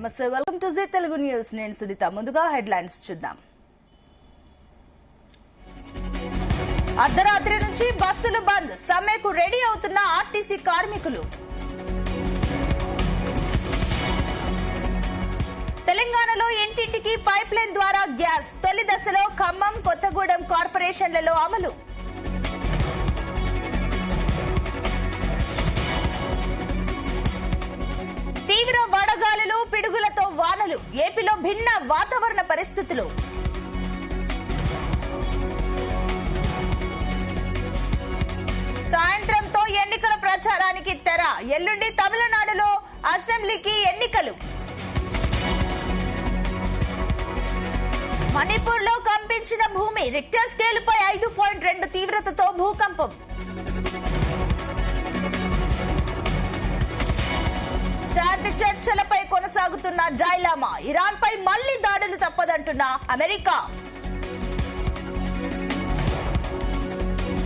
నమస్తే, welcome to Zee Telugu news. నేను సునీత. ముందుగా హెడ్లైన్స్ చూద్దాం. అర్ధరాత్రి నుంచి బస్సులు బంద్, సమ్మెకు రెడీ అవుతున్న ఆర్టీసీ కార్మికులు. తెలంగాణలో ఇంటింటికి పైప్ లైన్ ద్వారా గ్యాస్, తొలి దశలో ఖమ్మం, కొత్తగూడెం కార్పొరేషన్లలో అమలు. తీవ్ర వడగాలులు, పిడుగులతో వానలు, ఏపీలో భిన్న వాతావరణ పరిస్థితులు. సాయంత్రంతో ఎన్నికల ప్రచారానికి తెర, ఎల్లుండి తమిళనాడులో అసెంబ్లీకి ఎన్నికలు. మణిపూర్ లో కంపించిన భూమి, రిక్టర్ స్కేలుపై 5.2 తీవ్రతతో భూకంపం. శాంతి చర్చలపై కొనసాగుతున్న డైలామా, ఇరాన్ పై మళ్లీ దాడులు తప్పదంటున్న అమెరికా.